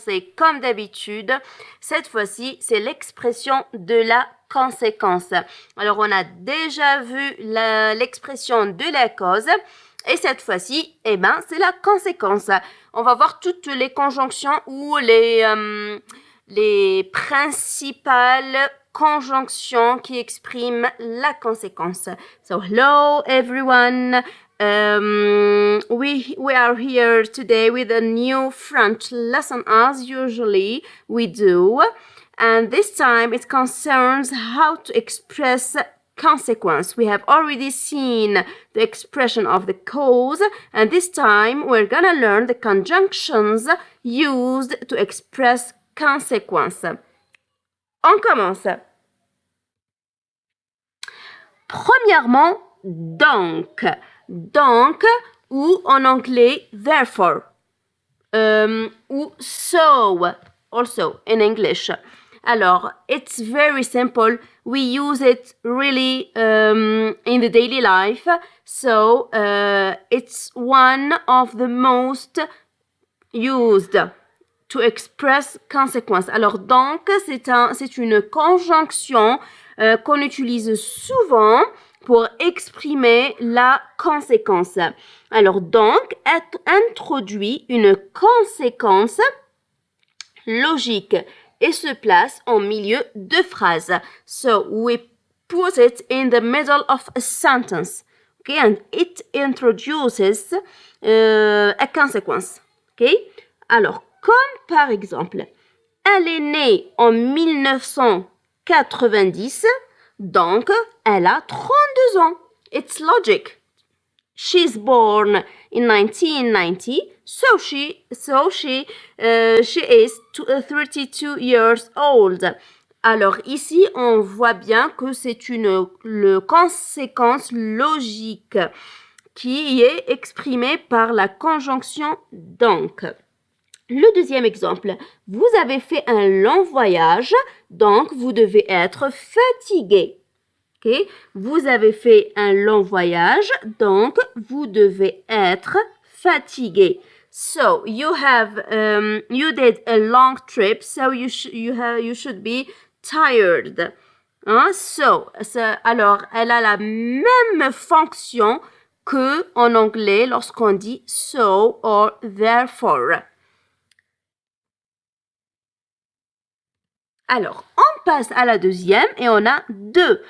commencer comme d'habitude. Cette fois-ci, c'est l'expression de la conséquence. Alors, on a déjà vu l'expression de la cause. Et cette fois-ci, c'est la conséquence. On va voir toutes les conjonctions ou les principales conjonctions qui expriment la conséquence. So, hello everyone. We are here today with a new French lesson as usually we do. And this time it concerns how to express consequence. We have already seen the expression of the cause, and this time we're gonna learn the conjunctions used to express consequence. On commence. Premièrement, donc. Donc, ou en anglais, therefore. Ou so, also in English. Alors, it's very simple. We use it really in the daily life. So, it's one of the most used to express consequence. Alors, donc, c'est une conjonction qu'on utilise souvent pour exprimer la conséquence. Alors, donc, introduit une conséquence logique et se place en milieu de phrase. So, we put it in the middle of a sentence. Okay, and it introduces a consequence. Okay? Alors, comme par exemple, elle est née en 1990, donc elle a 32 ans. It's logic. She's born in 1990, so she is 32 years old. Alors ici, on voit bien que c'est une conséquence logique qui est exprimée par la conjonction donc. Le deuxième exemple, vous avez fait un long voyage, donc vous devez être fatigué. Okay? Vous avez fait un long voyage, donc vous devez être fatigué. So you did a long trip, so you should be tired. Hein? Alors elle a la même fonction que en anglais lorsqu'on dit so or therefore. Alors, on passe à la deuxième et on a deux.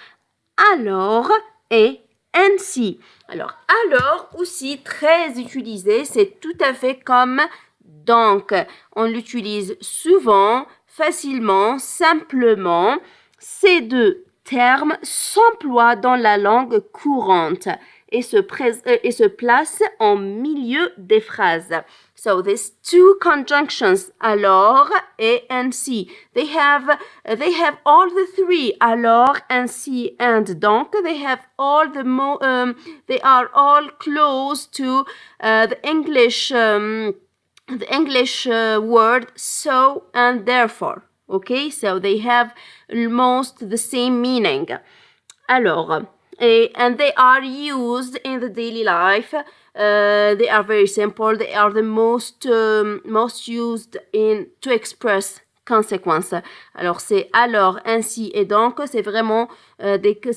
Alors et ainsi. Alors, alors aussi très utilisé, c'est tout à fait comme donc. On l'utilise souvent, facilement, simplement. Ces deux termes s'emploient dans la langue courante et se placent en milieu des phrases. So these two conjunctions, alors et ainsi, they have all the three, alors, ainsi, and donc. They have all they are all close to the English word so and therefore. Okay, so they have almost the same meaning. Alors, and they are used in the daily life. They are very simple. They are the most used to express consequence. Alors, c'est alors, ainsi et donc. Ce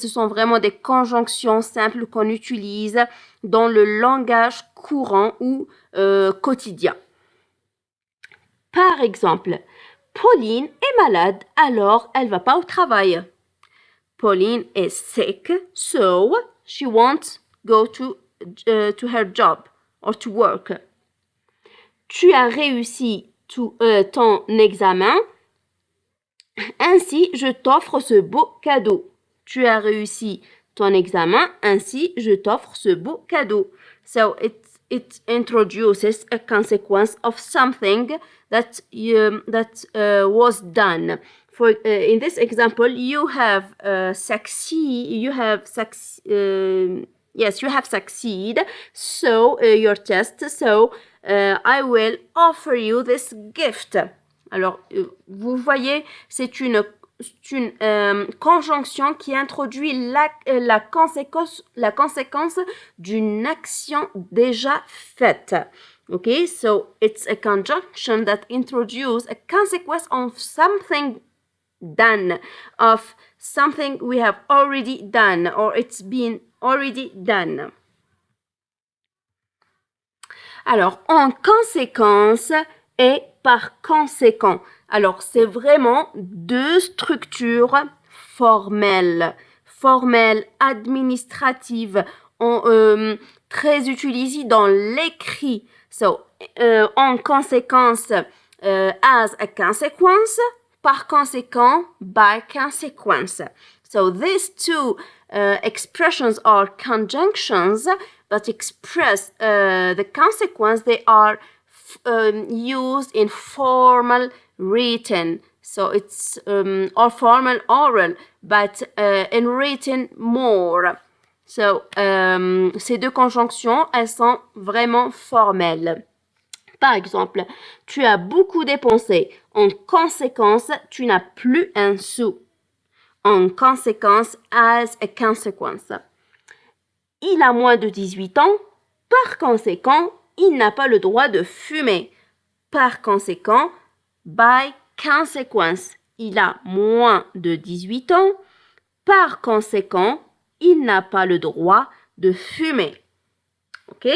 sont vraiment des conjonctions simples qu'on utilise dans le langage courant ou quotidien. Par exemple, Pauline est malade, alors elle va pas au travail. Pauline is sick, so she won't go to her job or to work. Tu as réussi ton examen, ainsi je t'offre ce beau cadeau. Tu as réussi ton examen, ainsi je t'offre ce beau cadeau. So it introduces a consequence of something that was done. In this example, you have succeed. So your test. So I will offer you this gift. Alors, vous voyez, c'est une conjonction qui introduit la conséquence d'une action déjà faite. Okay, so it's a conjunction that introduces a consequence of something done, of something we have already done, or it's been already done. Alors, en conséquence et par conséquent. Alors, c'est vraiment deux structures formelles, administratives, très utilisées dans l'écrit. So, en conséquence, as a consequence, par conséquent, by consequence. So these two expressions are conjunctions that express the consequence. They are used in formal written. So it's or formal oral, but in written more. So ces deux conjonctions, elles sont vraiment formelles. Par exemple, tu as beaucoup dépensé. En conséquence, tu n'as plus un sou. En conséquence, as a consequence. Il a moins de 18 ans. Par conséquent, il n'a pas le droit de fumer. Par conséquent, by consequence, il a moins de 18 ans. Par conséquent, il n'a pas le droit de fumer. OK?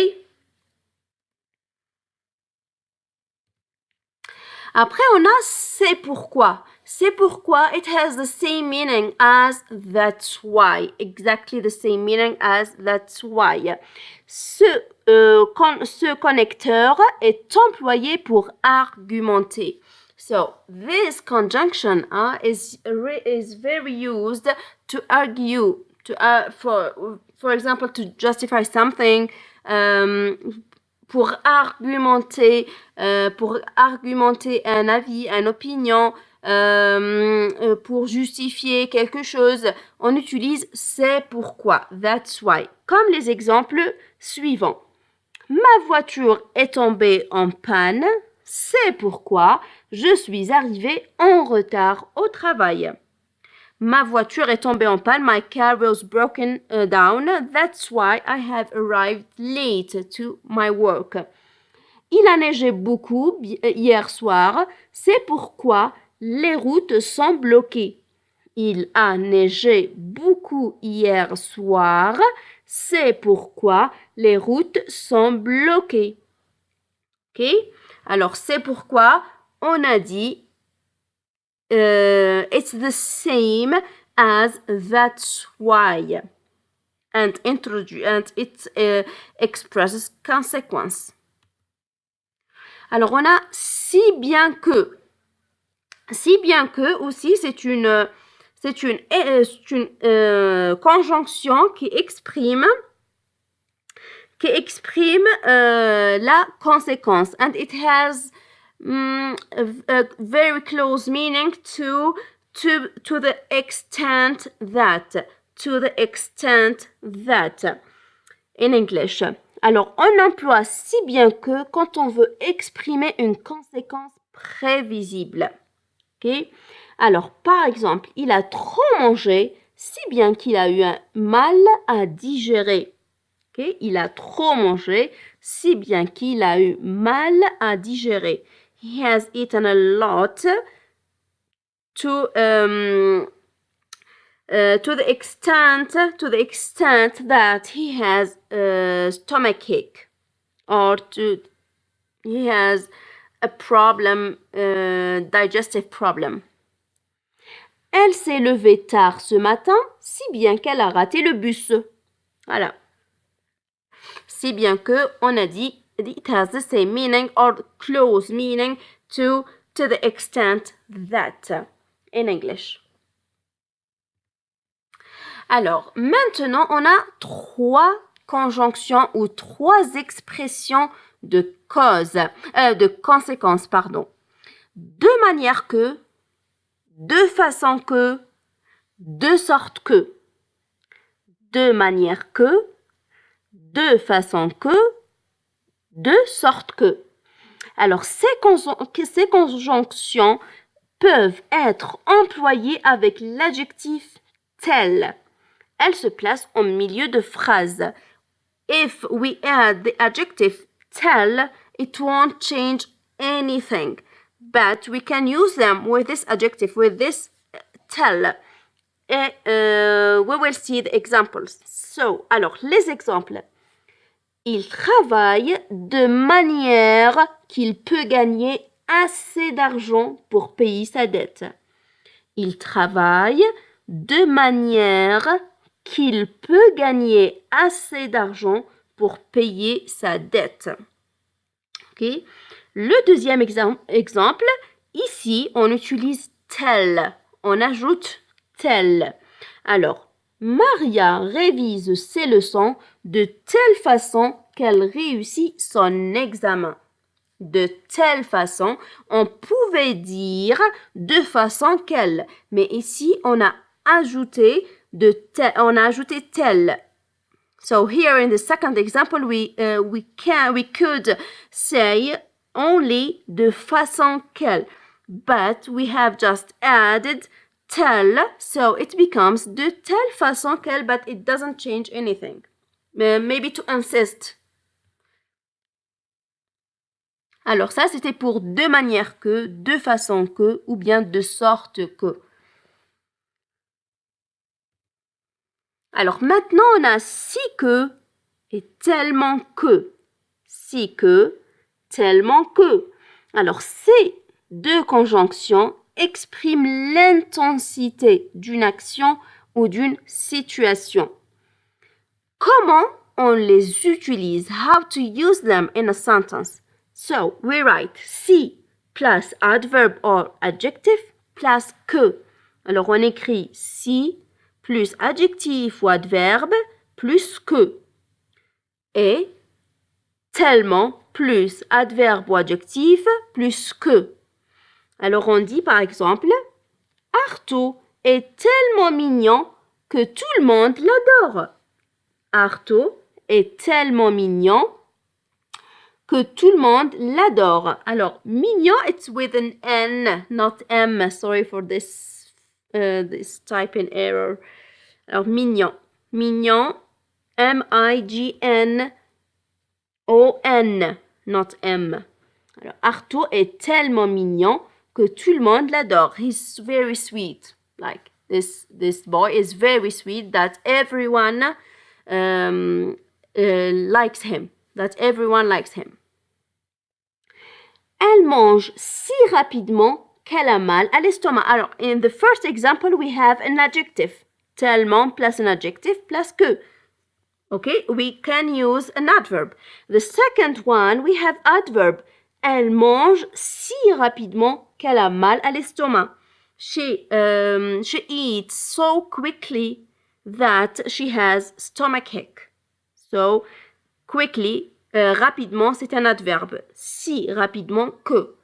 Après, on a c'est pourquoi. C'est pourquoi, it has the same meaning as that's why. Exactly the same meaning as that's why. Ce connecteur est employé pour argumenter. So, this conjunction is very used to argue, for example, to justify something, pour argumenter un avis, une opinion, pour justifier quelque chose, on utilise c'est pourquoi, that's why, comme les exemples suivants. Ma voiture est tombée en panne, c'est pourquoi je suis arrivée en retard au travail. Ma voiture est tombée en panne, my car was broken down, that's why I have arrived late to my work. Il a neigé beaucoup hier soir, c'est pourquoi les routes sont bloquées. Il a neigé beaucoup hier soir, c'est pourquoi les routes sont bloquées. Ok? Alors, c'est pourquoi on a dit it's the same as that's why. And it expresses consequence. Alors, on a si bien que. Si bien que aussi, c'est une conjonction qui exprime la conséquence. And it has a very close meaning to the extent that. To the extent that. In English. Alors, on emploie si bien que quand on veut exprimer une conséquence prévisible. Okay? Alors, par exemple, il a trop mangé, si bien qu'il a eu un mal à digérer. Okay? Il a trop mangé, si bien qu'il a eu mal à digérer. He has eaten a lot to the extent that he has a stomachache, or he has a problem, digestive problem. Elle s'est levée tard ce matin, si bien qu'elle a raté le bus. Voilà. Si bien que on a dit it has the same meaning or close meaning to the extent that in English. Alors, maintenant, on a 3 conjonctions ou 3 expressions de conséquences, pardon. De manière que, de façon que, de sorte que. De manière que, de façon que, de sorte que. Alors, ces conjonctions peuvent être employées avec l'adjectif tel. Elles se placent au milieu de phrases. If we add the adjective tel it won't change anything. But we can use them with this adjective, with this tell. Et we will see the examples. So, alors, les exemples. Il travaille de manière qu'il peut gagner assez d'argent pour payer sa dette. Il travaille de manière qu'il peut gagner assez d'argent pour payer sa dette. Okay. Le deuxième exemple, ici, on utilise tell. On ajoute tell. Alors, Maria révise ses leçons de telle façon qu'elle réussit son examen. De telle façon, on pouvait dire de façon qu'elle, mais ici on a ajouté tel. So here in the second example, we could say only de façon qu'elle, but we have just added tell, so it becomes de telle façon qu'elle, but it doesn't change anything. Maybe to insist. Alors ça, c'était pour de manière que, de façon que, ou bien de sorte que. Alors maintenant, on a si que et tellement que. Si que, tellement que. Alors ces deux conjonctions expriment l'intensité d'une action ou d'une situation. Comment on les utilise? How to use them in a sentence? So, we write si plus adverb or adjective plus que. Alors, on écrit si plus adjectif ou adverbe plus que. Et tellement plus adverbe ou adjectif plus que. Alors, on dit par exemple, Arto est tellement mignon que tout le monde l'adore. Arto est tellement mignon que tout le monde l'adore. Alors, mignon, it's with an N, not M. Sorry for this typing error. Alors, mignon. Mignon, M-I-G-N-O-N, not M. Alors, Arto est tellement mignon que tout le monde l'adore. He's very sweet. Like, this boy is very sweet that everyone likes him. That everyone likes him. Elle mange si rapidement qu'elle a mal à l'estomac. Alors, in the first example, we have an adjective. Tellement plus an adjective plus que. Okay, we can use an adverb. The second one, we have adverb. Elle mange si rapidement qu'elle a mal à l'estomac. She eats so quickly that she has stomachache. So, quickly, rapidement, c'est un adverbe. Si rapidement que.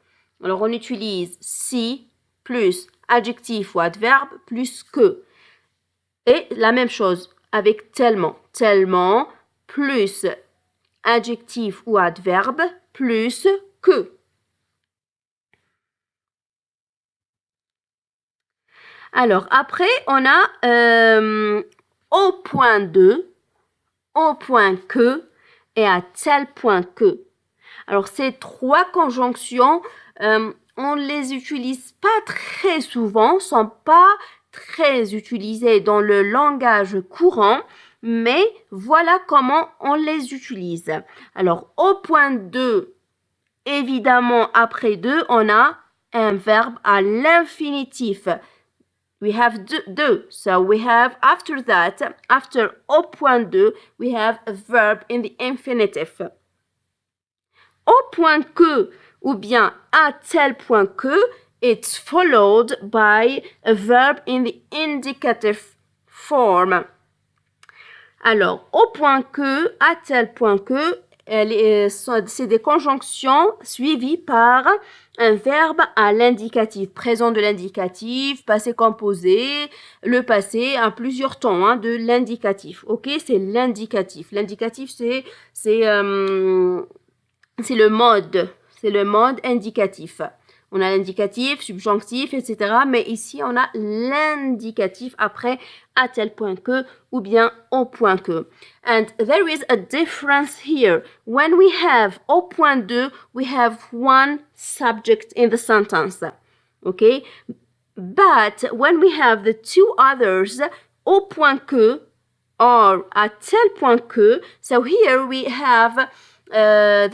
Alors, on utilise si plus adjectif ou adverbe plus que. Et la même chose avec tellement. Tellement plus adjectif ou adverbe plus que. Alors, après, on a au point de, au point que et à tel point que. Alors, ces trois conjonctions, on ne les utilise pas très souvent, sont pas très utilisées dans le langage courant, mais voilà comment on les utilise. Alors, au point de, évidemment, après de, on a un verbe à l'infinitif. We have de. So we have after that, after au point de, we have a verb in the infinitive. Au point que, ou bien à tel point que, it's followed by a verb in the indicative form. Alors, au point que, à tel point que, c'est des conjonctions suivies par un verbe à l'indicatif, présent de l'indicatif, passé composé, le passé à plusieurs temps de l'indicatif. Ok, c'est l'indicatif. L'indicatif, c'est le mode indicatif. On a l'indicatif, subjonctif, etc. Mais ici, on a l'indicatif après à tel point que ou bien au point que. And there is a difference here. When we have au point de, we have one subject in the sentence. Okay? But when we have the two others, au point que or à tel point que, so here we have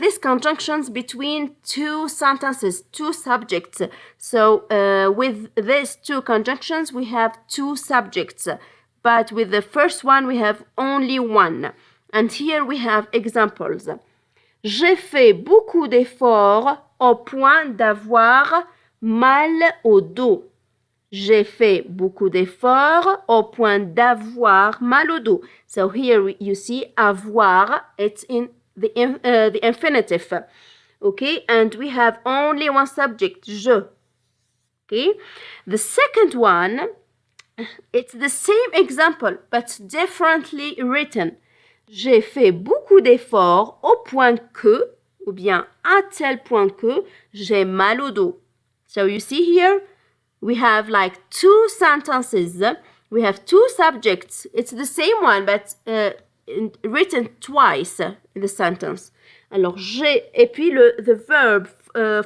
these conjunctions between two sentences, two subjects. So with these two conjunctions, we have two subjects. But with the first one, we have only one. And here we have examples. J'ai fait beaucoup d'efforts au point d'avoir mal au dos. J'ai fait beaucoup d'efforts au point d'avoir mal au dos. So here you see avoir, it's in the infinitive. Okay, and we have only one subject, je. Okay, the second one, it's the same example, but differently written. J'ai fait beaucoup d'efforts au point que, ou bien à tel point que, j'ai mal au dos. So you see here, we have like two sentences. We have two subjects. It's the same one, but written twice in the sentence. Alors, j'ai, et puis the verb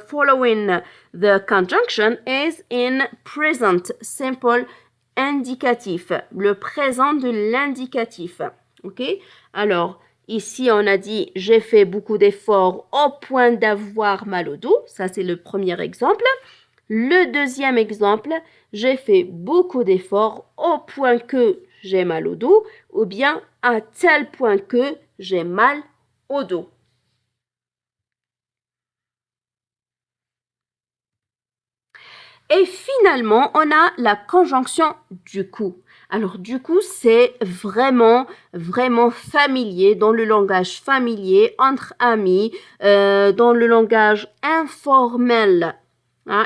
following the conjunction is in present simple indicatif, le présent de l'indicatif. OK? Alors, ici, on a dit « J'ai fait beaucoup d'efforts au point d'avoir mal au dos ». Ça, c'est le premier exemple. Le deuxième exemple, « J'ai fait beaucoup d'efforts au point que j'ai mal au dos » ou bien « à tel point que j'ai mal au dos ». Et finalement, on a la conjonction du coup. Alors, du coup, c'est vraiment familier, dans le langage familier, entre amis, dans le langage informel.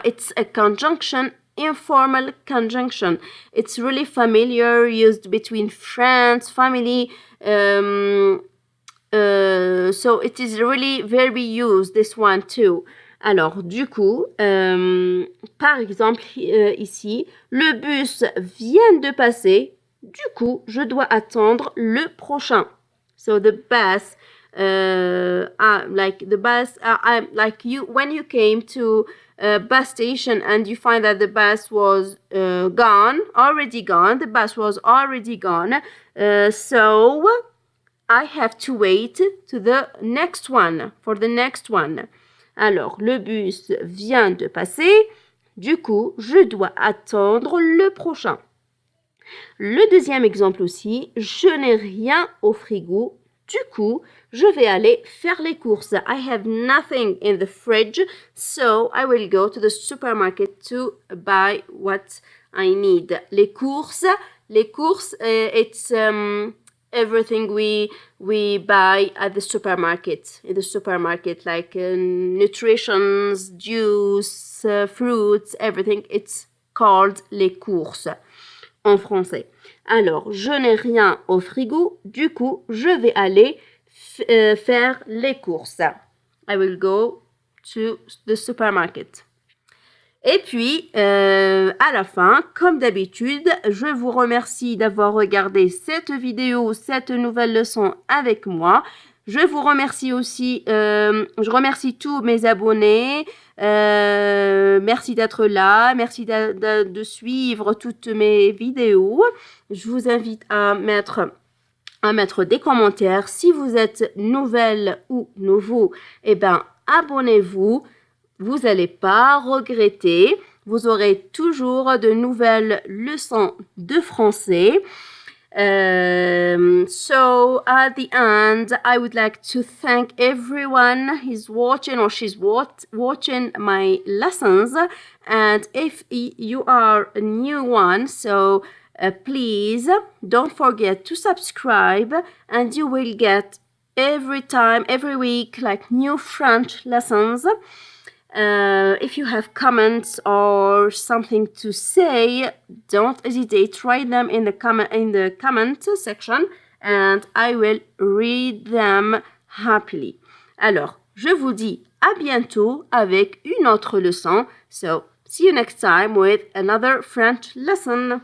It's a conjunction, informal conjunction. It's really familiar, used between friends, family. So it is really very used, this one too. Alors, du coup, par exemple, ici, le bus vient de passer. Du coup, je dois attendre le prochain. So the bus, like the bus, like you, when you came to a bus station and you find that the bus was already gone. The bus was already gone. So I have to wait to the next one, for the next one. Alors, le bus vient de passer. Du coup, je dois attendre le prochain. Le deuxième exemple aussi, je n'ai rien au frigo. Du coup, je vais aller faire les courses. I have nothing in the fridge, so I will go to the supermarket to buy what I need. Les courses, it's everything we buy at the supermarket, in the supermarket, like nutritions, juice, fruits, everything. It's called les courses en français. Alors, je n'ai rien au frigo, du coup, je vais aller faire les courses. I will go to the supermarket. Et puis, à la fin, comme d'habitude, je vous remercie d'avoir regardé cette vidéo, cette nouvelle leçon avec moi. Je vous remercie aussi, je remercie tous mes abonnés. Merci d'être là, merci de suivre toutes mes vidéos. Je vous invite à mettre des commentaires. Si vous êtes nouvelle ou nouveau, eh ben, abonnez-vous. Vous n'allez pas regretter. Vous aurez toujours de nouvelles leçons de français. So at the end, I would like to thank everyone who's watching or she's watching my lessons. And if you are a new one, so please don't forget to subscribe, and you will get every week, like new French lessons. If you have comments or something to say, don't hesitate. Write them in the comment section, and I will read them happily. Alors, je vous dis À bientôt avec une autre leçon. So, see you next time with another French lesson.